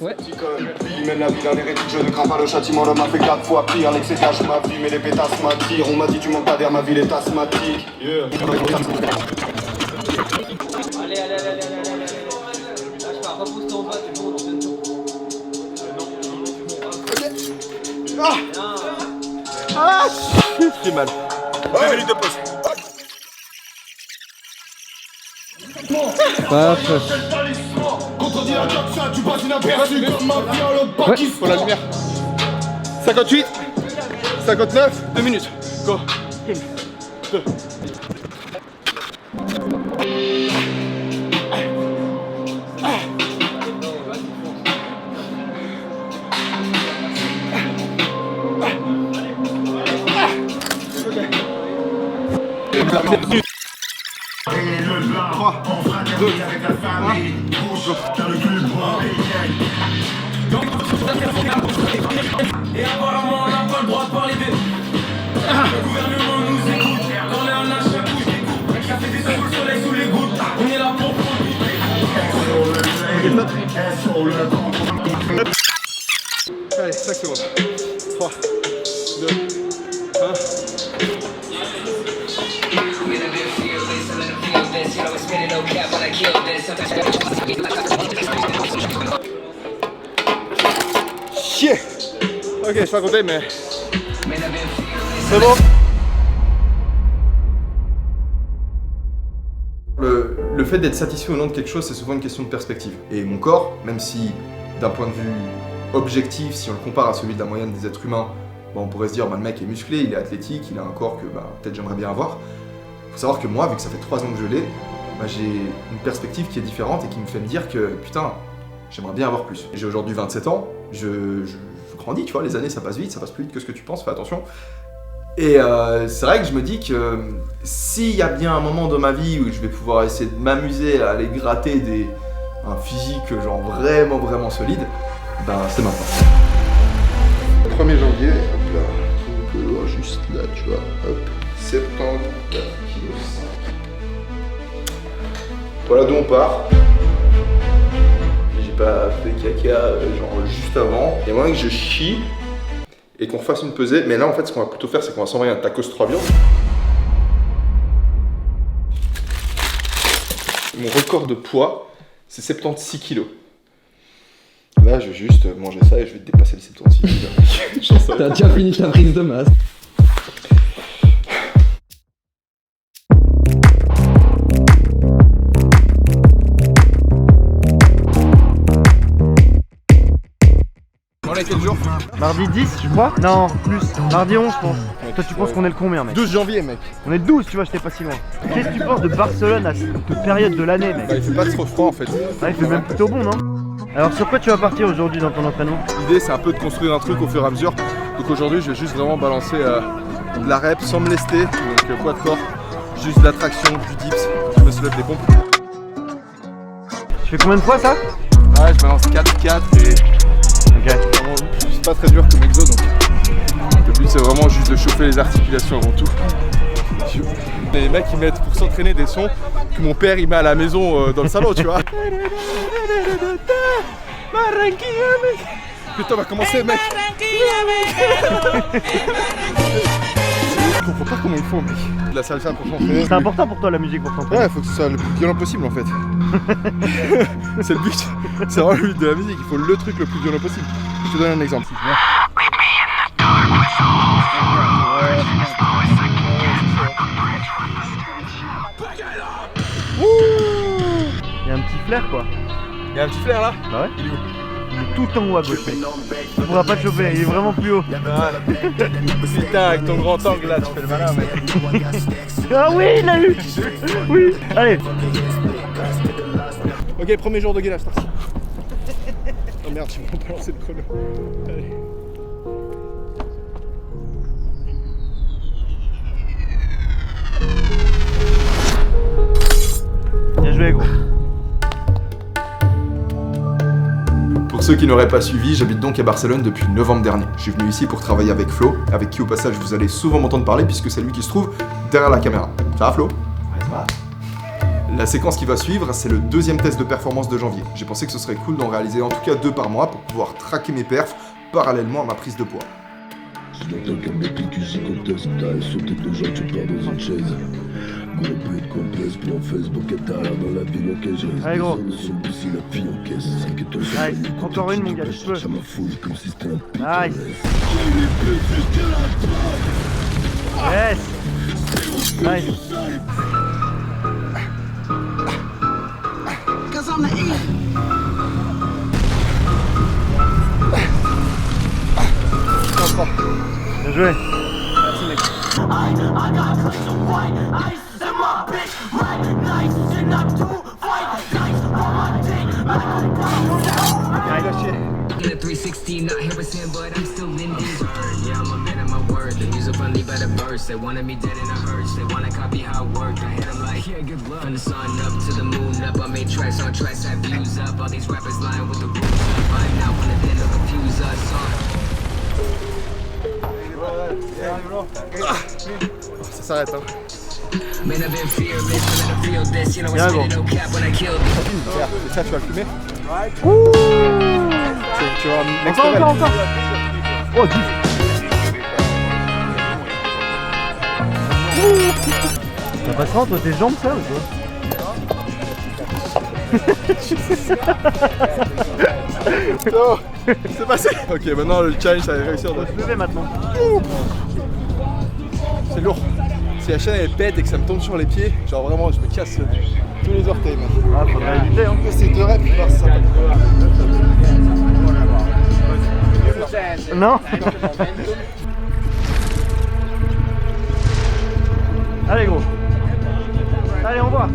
Ouais. Il mène la vie d'un hérétique, je ne crains pas le châtiment. L'homme a fait 4 fois pire, l'excès cache ma vie, mais les pétasses m'attirent. On m'a dit tu manques pas d'air, ma ville est asthmatique. Yeah. Allez. Lâche pas, repousse ton bas, tu montes, on Ah, shit, j'ai mal. 2 minutes de pause. Parfait. Ouais, pour la lumière. 58, 59, 2 minutes. Go. 1, 2. Et apparemment on n'a pas le droit de parler de... Le gouvernement nous écoute. Quand on est en achat, bouge des coups. Ça fait des sous le soleil sous les gouttes. On est là pour prendre. Allez, 5 secondes. 3, 2, 1. Chier. Ok, je suis pas compté, mais c'est bon. Le fait d'être satisfait ou non de quelque chose, c'est souvent une question de perspective. Et mon corps, même si d'un point de vue objectif, si on le compare à celui de la moyenne des êtres humains, bon, on pourrait se dire le mec est musclé, il est athlétique, il a un corps que peut-être j'aimerais bien avoir. Il faut savoir que moi, vu que ça fait 3 ans que je l'ai, j'ai une perspective qui est différente et qui me fait me dire que putain, j'aimerais bien avoir plus. J'ai aujourd'hui 27 ans, je grandis, tu vois, les années ça passe vite, ça passe plus vite que ce que tu penses, fais attention. Et c'est vrai que je me dis que s'il y a bien un moment dans ma vie où je vais pouvoir essayer de m'amuser à aller gratter un physique genre vraiment solide, c'est maintenant. 1er janvier, hop là, on peut voir juste là, tu vois, hop, 74 kg. Voilà d'où on part. J'ai pas fait caca genre juste avant. Il y a moyen que je chie et qu'on fasse une pesée, mais là en fait ce qu'on va plutôt faire c'est qu'on va s'envoyer un tacos 3 viandes. Mon record de poids c'est 76 kg. Là je vais juste manger ça et je vais dépasser les 76 kg. T'as déjà fini ta prise de masse. On est quel jour? Mardi 10, je crois? Non, plus. Mardi 11, je pense. Toi, tu penses qu'on est le combien, mec? 12 janvier, mec. On est le 12, tu vois, j'étais pas si loin. Qu'est-ce que tu penses de Barcelone à cette période de l'année, mec? Il fait pas trop froid en fait. Ah, il fait même plutôt bon, non? Alors, sur quoi tu vas partir aujourd'hui dans ton entraînement? L'idée, c'est un peu de construire un truc au fur et à mesure. Donc aujourd'hui, je vais juste vraiment balancer de la rep sans me lester. Donc poids de corps, juste de la traction, du dips, je me soulève des pompes. Tu fais combien de fois ça? Ouais, je balance 4 et... Ok. C'est pas très dur comme exo, donc le but c'est vraiment juste de chauffer les articulations avant tout. Les mecs ils mettent pour s'entraîner des sons que mon père il met à la maison dans le salon, tu vois. Putain, on va commencer, mec. Je comprends pas comment ils font, mec. De la salsa pour s'entraîner. C'est important pour toi la musique pour t'entraîner? Ouais, faut que ce soit le plus violent possible en fait. C'est le but. C'est vraiment le but de la musique. Il faut le truc le plus violent possible. Je te donne un exemple. Il y a un petit flair quoi. Il y a un petit flair là? Bah ouais. Il est où? Il est tout en haut à gauche, mec. Tu pourras pas te choper, il est vraiment plus haut. Putain, avec ton grand angle là, tu fais le malin, mec. Ah oui, il l'a eu. Oui. Allez. Ok, premier jour de gainage, c'est parti. Oh merde, tu m'as pas lancé le chrono. Allez. Bien joué, gros. Pour ceux qui n'auraient pas suivi, j'habite donc à Barcelone depuis novembre dernier. Je suis venu ici pour travailler avec Flo, avec qui au passage vous allez souvent m'entendre parler puisque c'est lui qui se trouve derrière la caméra. Ça va Flo? Ouais, ça va. La séquence qui va suivre, c'est le deuxième test de performance de janvier. J'ai pensé que ce serait cool d'en réaliser en tout cas 2 par mois pour pouvoir traquer mes perfs parallèlement à ma prise de poids. Je n'entends qu'un mec qui conteste, t'as sauté de gens, tu pars dans une chaise. Gros but complexe, puis en Facebook, à dans la ville, ok, j'ai allez gros. Si la fille en caisse, 5 étoiles sur Allez, encore une mon gars, tu peux. ça m'a foutu comme si c'était un putain. Nice. Yes. Nice. Bien joué. In a 360, not Harrison, but I'm still in these words. Yeah, I'm a man of my word. The music only by the verse. They wanted me dead in a hearse. They wanna copy how I work. I hit them like, yeah, good luck. From the sun up to the moon up. I made tracks on tracks, had views up. All these rappers lying with the rules up. I'm not one of them to confuse us Ça s'arrête hein. Man, I've been fearless, I'm gonna feel this. You know, I spit no cap when I kill this. Et ça tu vas le fumer. Tu vas en next level. Encore. Oh, 10. Ça passera toi tes jambes ça ou quoi? Non, c'est passé. Ok, maintenant le challenge ça va réussir de Se lever maintenant. C'est lourd. Si la chaîne elle pète et que ça me tombe sur les pieds, genre vraiment je me casse tous les orteils maintenant. Ah, faudrait éviter hein. C'est 2 reps pour voir si ça passe. Non. Allez gros. Allez on voit.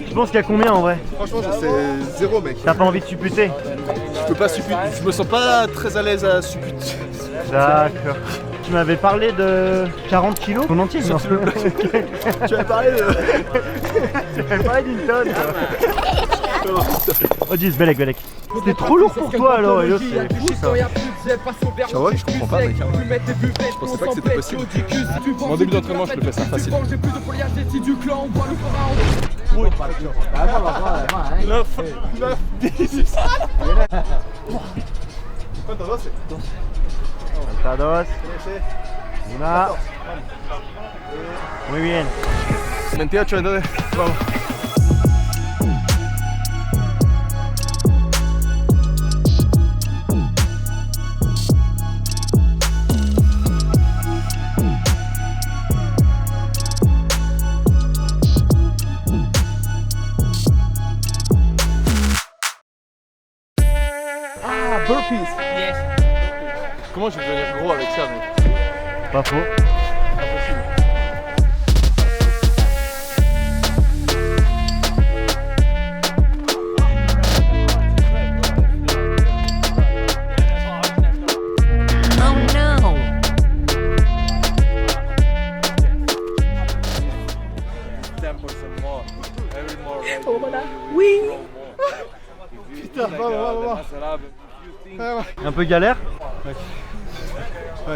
Je pense qu'il y a combien en vrai? Franchement ça c'est 0 mec. T'as pas envie de supputer? Je peux pas supputer, je me sens pas très à l'aise à supputer. D'accord. Tu m'avais parlé de 40 kilos? Ton entier non? Tu avais parlé de... Tu m'avais parlé d'une tonne. Oh 10, Belek. C'était trop lourd pour toi alors, Elio, c'est fou ça. Ah ouais, je comprends pas mec. Je pensais pas que c'était possible. En début d'entraînement je le fais ça facile. 9, 10. Altados. Una. Muy bien. 28 entonces, vamos. Ah, burpees. Yes. Comment je vais devenir gros avec ça mec? Pas faux. Putain, va. Un peu galère. Ouais,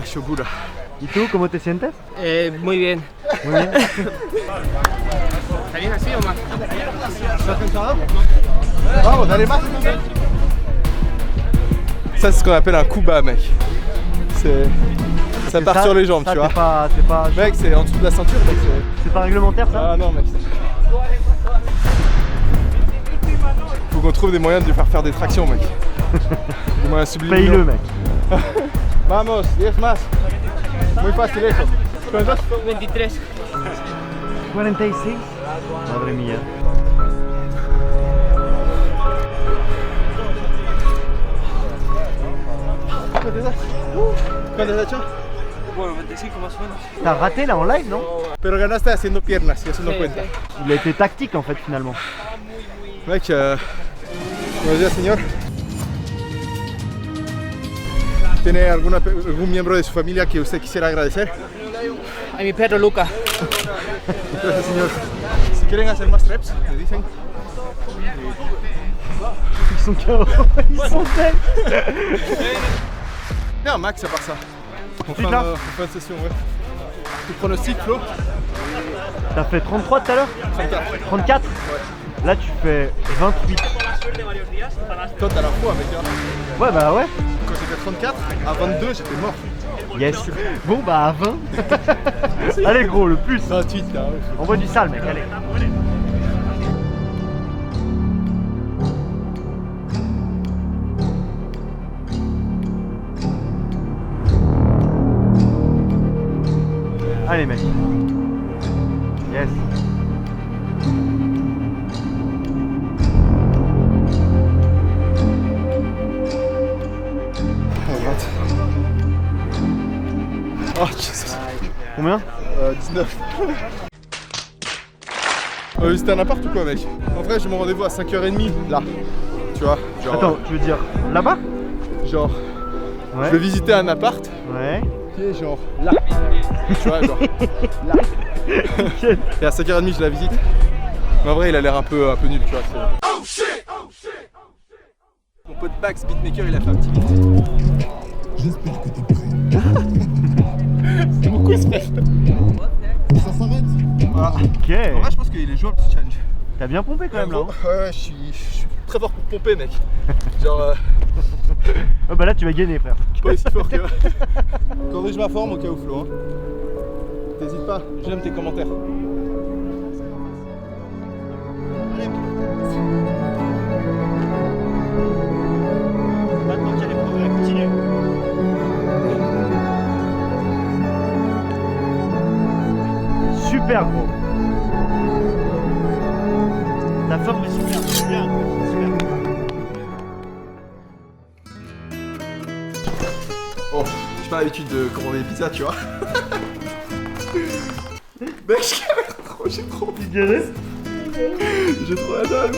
je suis au bout là. ¿Y tú cómo te sientes? Muy bien. Muy bien. ¿Salís así o más? ¿Estás cansado? Vamos, dale más. Ça c'est ce qu'on appelle un coup bas mec. Ça part sur les jambes ça, tu vois. C'est pas... Mec c'est en dessous de la ceinture mec. C'est pas réglementaire ça? Ah non mec. Faut qu'on trouve des moyens de lui faire des tractions mec. Des moyens subliminaux. Paye-le mec. Vamos, 10 más. Muy fácil eso. ¿Cuántos? 23. 46. Madre mía. ¿Cuántos has hecho? Bueno, 25 más o menos. T'as raté là en live non? Pero ganaste haciendo piernas y eso no cuenta. Il a été tactique en fait finalement. Mec, buenos días señor. ¿Tiene algún miembro de su familia que usted quisiera agradecer? A mi perro Luca. Gracias señor. Si quieren hacer más reps, me dicen. Ils sont KO. Ils sont tels. Bien Max à part ça. On fait là une session ouais. Tu pronostiques Flo? T'as fait 33 tout à l'heure? 34. 34? Là tu fais 28. Toi t'as la foi mec hein. Ouais bah ouais. Quand j'étais 34, à 22 j'étais mort. Yes. Bon bah à 20. Allez gros, le plus. 28 là. Envoie du sale mec, allez. Allez mec. Yes. Oh Jesus. Combien? 19. C'était un appart ou quoi mec? En vrai j'ai mon rendez-vous à 5h30 là. Tu vois genre, Attends, tu veux dire là-bas? Genre Ouais. je vais visiter un appart. Ouais. Qui est genre là. Tu vois genre là. Et à 5h30 je la visite. Mais en vrai il a l'air un peu nul tu vois. Oh shit, oh shit, oh shit. Mon pote Max Beatmaker il a fait un petit beat. J'espère que t'es prêt. C'est mon quiz frère. Ça s'arrête. Voilà. Ok. En vrai je pense qu'il est jouable ce challenge. T'as bien pompé quand même là. Hein. Ouais je suis très fort pour pomper mec. Genre Oh bah là tu vas gagner frère. pas aussi fort que corrige ma forme au cas où Flo hein. T'hésites pas, j'aime tes commentaires. Maintenant qu'il y a les progrès, continue. Super gros. La forme est super, super, super. Oh, j'ai pas l'habitude de commander des pizzas tu vois. Mec j'ai trop Galère. J'ai trop la dalle.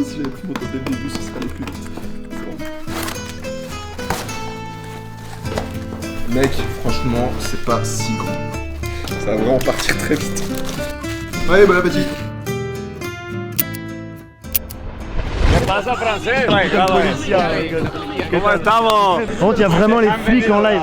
Si j'avais pris mon temps dès le début ce serait allé plus vite. C'est bon. Mec franchement c'est pas si grand. Ça va vraiment partir très vite. Allez bon appétit. Comment estamos? Bon, il y a vraiment les flics en live.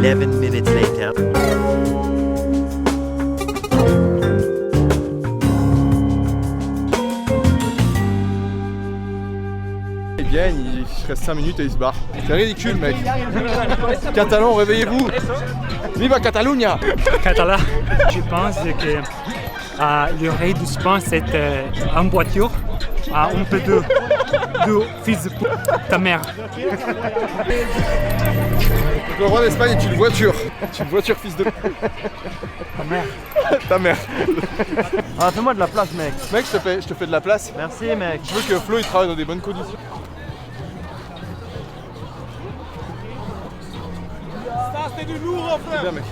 Minutes later. Il gagne, il reste 5 minutes et il se barre. C'est ridicule mec. Catalan, réveillez-vous. Viva Catalunya. Catalan, je pense que le rey du Spain c'est en voiture. Un peu de fils de ta mère. Donc, le roi d'Espagne est une voiture. C'est une voiture fils de... Ta mère. Ta mère. Ah, fais-moi de la place, mec. Mec, je te fais de la place. Merci, mec. Je veux que Flo il travaille dans des bonnes conditions. Ça, c'est du lourd, en frère. C'est bien, mec.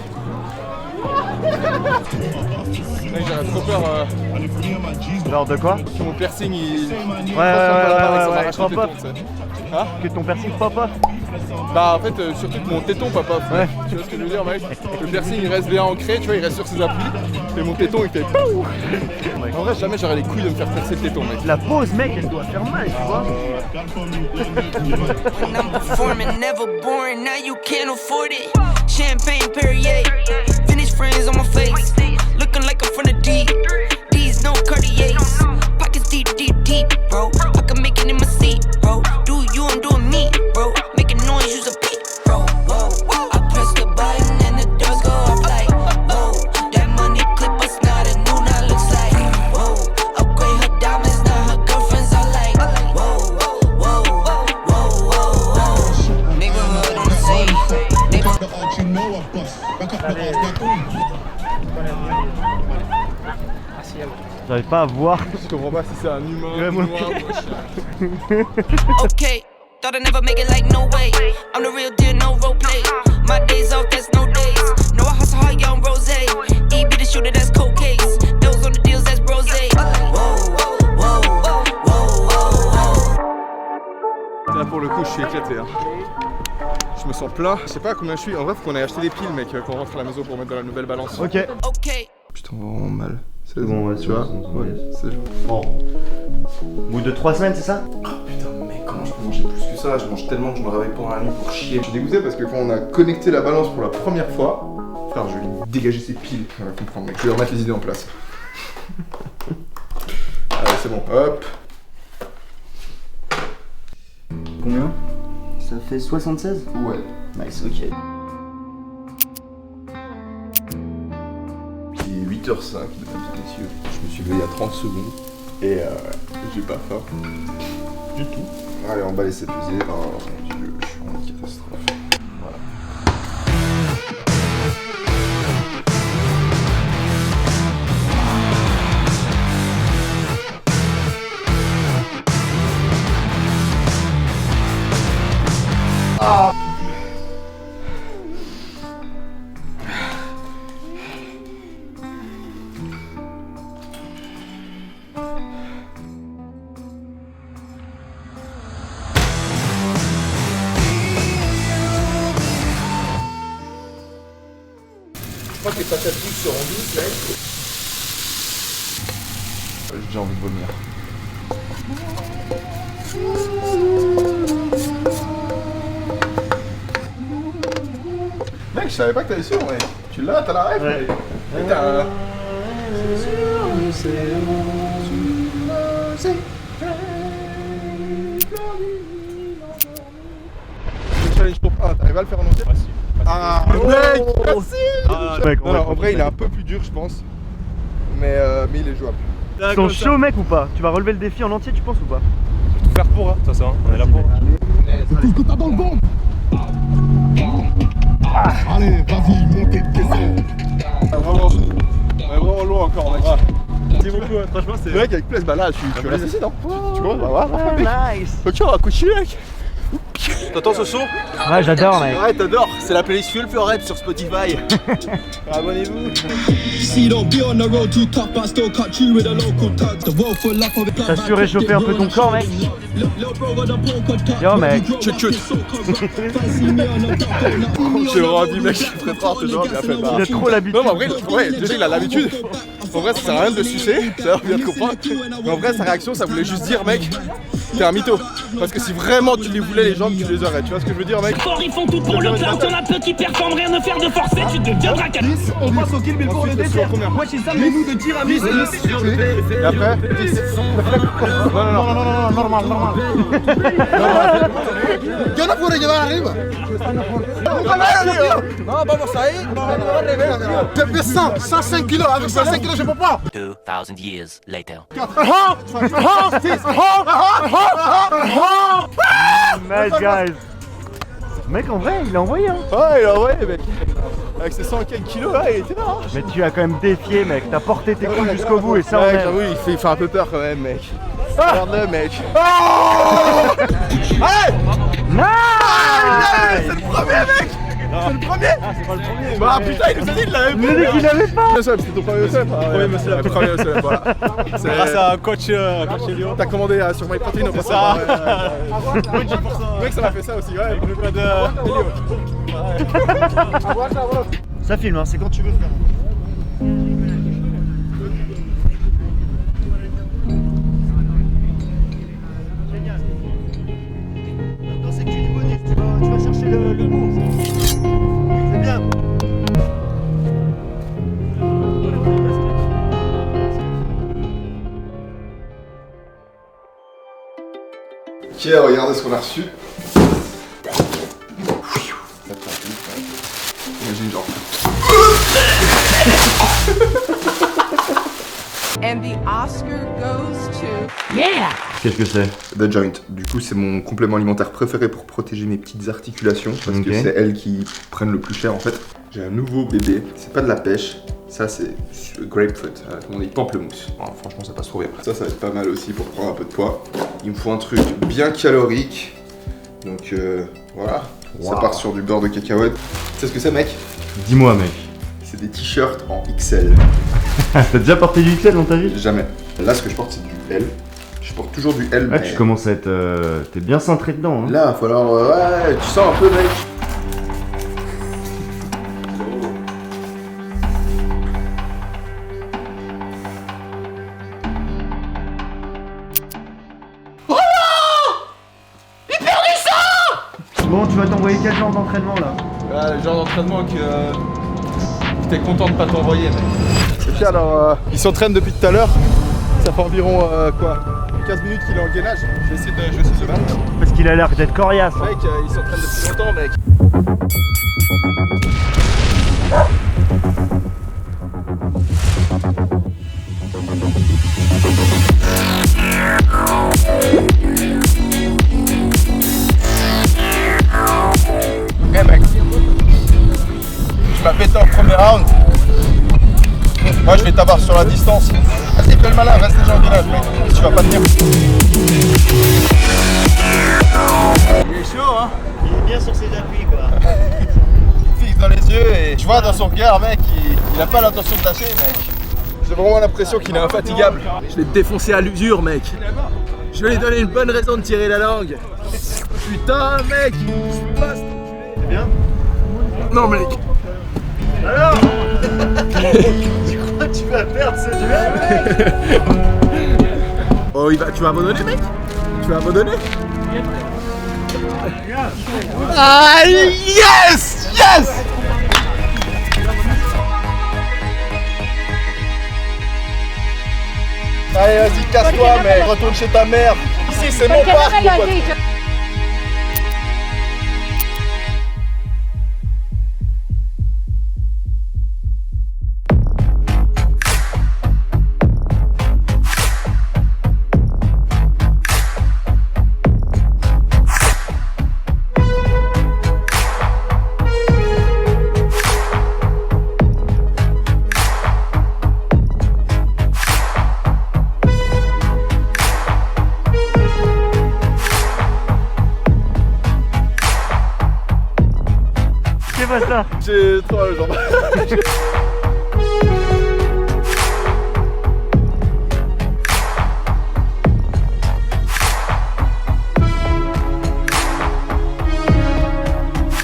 Mec, j'aurais trop peur. Genre de quoi? Que mon piercing il. Ouais, pop off. Hein? Que ton piercing pop off? Bah en fait surtout que mon téton pop off. Ouais. Tu vois ce que je veux dire mec? Le piercing il reste bien ancré, tu vois, il reste sur ses appuis. Et mon téton il fait pouh. En vrai jamais j'aurais les couilles de me faire percer le téton mec. La pause mec elle doit faire mal, tu vois. Champagne Perrier, Finnish friends on my face, looking like I'm from the deep. These no Cartiers, pockets deep, deep, deep, bro. I can make it in my seat, bro. Do you, I'm doing me, bro. Making noise, use a beat, bro. Whoa, I press the button and the doors go off like, whoa. That money clip us now, the new now looks like, whoa. Upgrade her diamonds, now her girlfriends are like, whoa, whoa, whoa, whoa. Neighborhood on the scene. J'arrive pas à voir. Je comprends pas si c'est un humain, ouais, noir, Okay, thought I'd never make it like no way. I'm the real deal, no role play. My days off, that's no days. No, I hustle hard, young rose. E be the shooter, that's cold case. Those on the deals, that's brose. Whoa, whoa, whoa, whoa, whoa, whoa. C'est la plein. Je sais pas à combien je suis. En vrai, faut qu'on aille acheter des piles, mec, qu'on rentre à la maison pour mettre dans la nouvelle balance. Ok. Putain, vraiment mal. C'est bon, ouais, tu vois. Ouais, c'est bon. Au bout de 3 semaines, c'est ça? Oh putain, mec, comment je peux manger plus que ça? Je mange tellement que je me réveille pendant la nuit pour chier. Je suis dégoûté parce que quand on a connecté la balance pour la première fois, frère, je vais lui dégager ses piles. On va comprendre, mec. Je vais remettre les idées en place. Allez, c'est bon. Hop. Combien? Ça fait 76? Ouais. Nice, ok. Il est 8h05, mesdames et messieurs. Je me suis levé il y a 30 secondes. Et j'ai pas faim. Du tout. Allez, emballez cette usée. Oh mon dieu, je suis en catastrophe. Voilà. Ah. Je crois que les patates douces seront douces, mec. J'ai déjà envie de vomir. Mec, je savais pas que t'avais sûr, mec. Tu l'as, t'as la rêve, mec. Mec, t'as... Challenge pour 1, t'arrives à le faire en entier? Ah, mec, merci. Mec, non, en vrai, il est un peu plus dur, je pense. Mais il est jouable. Ils sont chauds, mec, ou pas? Tu vas relever le défi en entier, tu penses ou pas? Tout faire pour, hein, ça, on est là pour. Qu'est-ce que t'as dans le ventre? Allez, vas-y, montez le caisson. Vraiment loin encore, mec. Merci beaucoup, franchement, c'est. Mec, avec plaisir, bah là, tu restes ici, non? Tu vois, bah Ouais, nice. Ok, on va continuer, mec. T'entends ce son? Ouais, j'adore, mec. Ouais, t'adores. C'est la playlist Fuel for Rap sur Spotify. Abonnez-vous. T'as su réchauffer un peu ton corps, mec? Yo, mec. Chut. J'ai vraiment dit, mec, je suis très fort, toujours bien fait. Il a trop l'habitude. Non, mais en vrai, ouais, déjà, il a l'habitude. En vrai, ça sert à rien de le sucer, ça vient de comprendre. Mais en vrai, sa réaction, ça voulait juste dire, mec, t'es un mytho. Parce que si vraiment tu les voulais, les jambes, tu les aurais. Tu vois ce que je veux dire, mec? Ils font tout pour le clout, y'en a peu qui performent, rien ne faire de forcer, tu deviendras qu'à 10. On passe au kill bill pour le dessert. Moi j'ai ça, mais nous de tir à 10. Et après 10. Non, normal. Yo no puedo llevar arriba. Non, vamos ahí. Je fais 105 kilos. Avec 105 kilos, je peux pas. 2000 years later. Nice, guys. Mec, en vrai, il a envoyé, hein. Ouais, il a envoyé, mec. Avec ses 100 kilos, là, il était là. Hein. Mais tu as quand même défié, mec. T'as porté tes coups jusqu'au bout et ça, on mec, aime. j'avoue, il fait un peu peur quand même, mec. Regarde-le, mec. Nice! C'est le premier, mec. C'est le premier. C'est pas le premier. Bah putain, il nous a dit qu'il l'avait pas. Il nous a dit qu'il l'avait pas. C'était ton premier ESF. Premier ESF, voilà. C'est grâce à coach Elio. T'as commandé sur MyProtein, c'est ça. Mec, ça m'a fait ça aussi, ouais. Le code Elio. Ça filme, hein, c'est quand tu veux, frère. Génial. Maintenant, c'est que tu bonus, tu vas chercher le mot. C'est bien. Ok, regardez ce qu'on a reçu. Imagine genre. And the Oscar goes to... Yeah! Qu'est-ce que c'est? The Joint. Du coup, c'est mon complément alimentaire préféré pour protéger mes petites articulations. Parce que c'est elles qui prennent le plus cher en fait. J'ai un nouveau bébé. C'est pas de la pêche. Ça, c'est grapefruit. Comment on dit? Pamplemousse. Voilà, franchement, ça passe trop bien. Ça va être pas mal aussi pour prendre un peu de poids. Il me faut un truc bien calorique. Donc voilà. Wow. Ça part sur du beurre de cacahuète. Tu sais ce que c'est, mec? Dis-moi, mec. C'est des t-shirts en XL. T'as déjà porté du XL dans ta vie? Jamais. Là, ce que je porte, c'est du L. Je porte toujours du L. Ah, mais... tu commences à être... t'es bien cintré dedans, hein. Là, il va falloir... ouais, tu sens un peu, mec. quel genre d'entraînement là? Le genre d'entraînement que t'es content de pas t'envoyer, mec. Et puis alors, il s'entraîne depuis tout à l'heure. Ça fait environ quoi 15 minutes qu'il est en gainage. Je vais essayer de battre. Parce qu'il a l'air d'être coriace. Mec, il s'entraîne depuis longtemps, mec. Ok mec, tu m'as pété en premier round. Moi je vais t'avoir sur la distance. Vas-y, fais le malin, reste déjà en gainage mec. Tu vas pas tenir. Il est chaud hein. Il est bien sur ses appuis quoi. Il fixe dans les yeux et tu vois dans son regard mec, il a pas l'intention de lâcher mec. J'ai vraiment l'impression qu'il est infatigable. Je l'ai défoncé à l'usure mec. Je vais lui donner une bonne raison de tirer la langue. Putain mec, je passe. C'est bien? Non mec. Alors tu crois que tu vas perdre ce duel mec? Oh tu vas abandonner mec? Tu vas abandonner? Ah yes! Yes! Allez vas-y casse-toi mec, retourne chez ta mère. Ici c'est mon parc mon pote. C'est pas ça. J'ai trop mal aux jambes.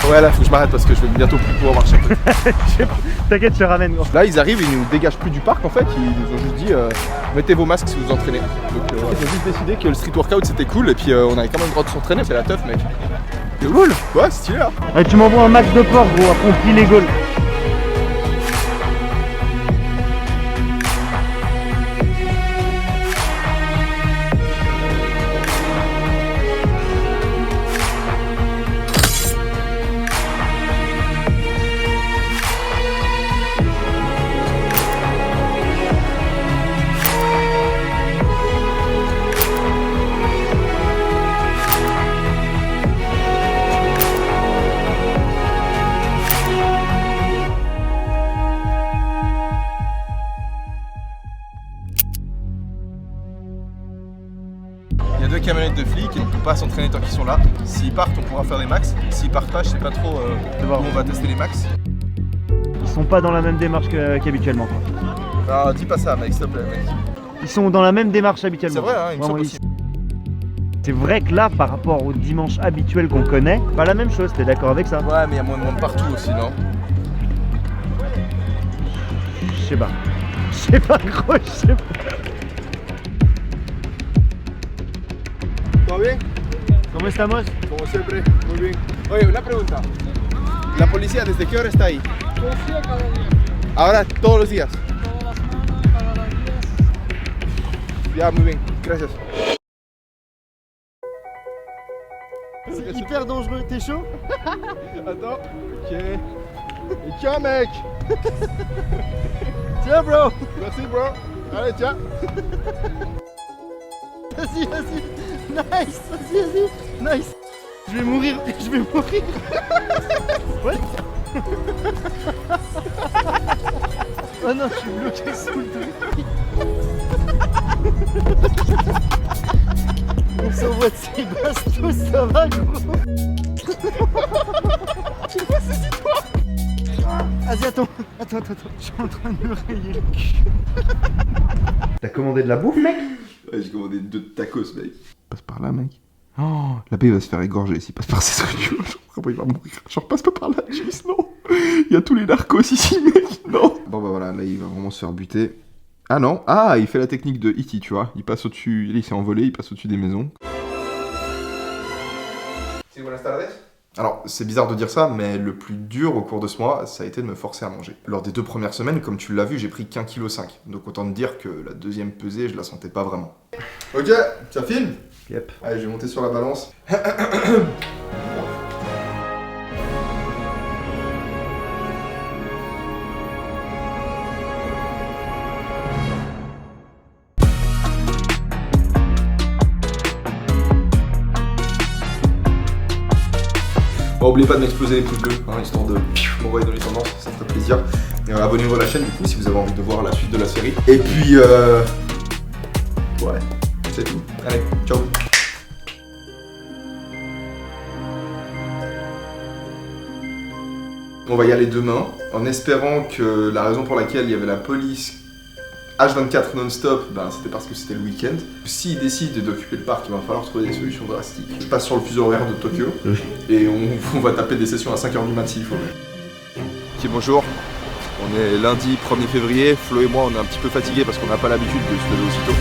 Ouais là faut que je m'arrête parce que je vais bientôt plus pouvoir marcher. T'inquiète, je te ramène gros. Là ils arrivent, ils nous dégagent plus du parc en fait, ils nous ont juste dit mettez vos masques si vous entraînez. Donc ils ont juste décidé que le street workout c'était cool et puis on avait quand même le droit de s'entraîner, c'est la teuf mec. C'est cool. Ouais c'est stylé là. Allez, tu m'envoies un max de porc gros, après on plie les gaules. Il y a 2 camionnettes de flics et on peut pas s'entraîner tant qu'ils sont là. S'ils partent, on pourra faire des max. S'ils partent pas, je sais pas trop où on va tester les max. Ils sont pas dans la même démarche qu'habituellement quoi. Ah, dis pas ça mec, s'il te plaît mec. Ils sont dans la même démarche habituellement. C'est vrai, hein, il me semble Vraiment, aussi. C'est vrai que là, par rapport au dimanche habituel qu'on connaît, pas la même chose, t'es d'accord avec ça? Ouais, mais il y a moins de monde partout aussi, non? Je sais pas. Je sais pas gros, je sais pas. ¿Todo bien? ¿Cómo estamos? Como siempre, muy bien. Oye, una pregunta. ¿La policía desde qué hora está ahí? Ahora, todos los días. Ya, muy bien, gracias. C'est hyper dangereux, t'es chaud? Attends, ok. Et tiens mec. Tiens bro. Merci bro. Allez, tiens. Vas-y, vas-y. Nice, vas-y, vas-y. Nice. Je vais mourir, je vais mourir. Ouais. Oh non, je suis bloqué sous le truc. On s'envoie de ces bastos, ça va gros. Tu vois, c'est toi. Vas-y, attends, je suis en train de me rayer le cul. T'as commandé de la bouffe mec? Ouais, j'ai commandé 2 tacos mec. Passe par là mec. Oh, la paix va se faire égorger s'il passe par ces trucs. Après il va mourir. Genre passe pas par là, juste non. Il y a tous les narcos ici mec, non. Bon bah voilà, là il va vraiment se faire buter. Ah non, ah il fait la technique de E.T. tu vois. Il passe au-dessus, il s'est envolé, il passe au-dessus des maisons. Sí, buenas tardes. Alors, c'est bizarre de dire ça, mais le plus dur au cours de ce mois, ça a été de me forcer à manger. Lors des 2 premières semaines, comme tu l'as vu, j'ai pris qu'1,5 kg. Donc autant te dire que la deuxième pesée, je la sentais pas vraiment. Ok, ça filme? Yep. Allez, je vais monter sur la balance. Bon, oubliez pas de m'exploser les pouces bleus, hein, histoire de m'envoyer dans les tendances, ça ferait plaisir. Et abonnez-vous à la chaîne du coup si vous avez envie de voir la suite de la série. Et puis ouais, c'est tout. Allez, ciao. On va y aller demain, en espérant que la raison pour laquelle il y avait la police H24 non-stop, ben, c'était parce que c'était le week-end. S'ils décident d'occuper le parc, il va falloir trouver des solutions drastiques. Je passe sur le fuseau horaire de Tokyo et on va taper des sessions à 5h du mat s'il faut. Ok, bonjour. On est lundi 1er février. Flo et moi, on est un petit peu fatigués parce qu'on n'a pas l'habitude de se lever aussitôt.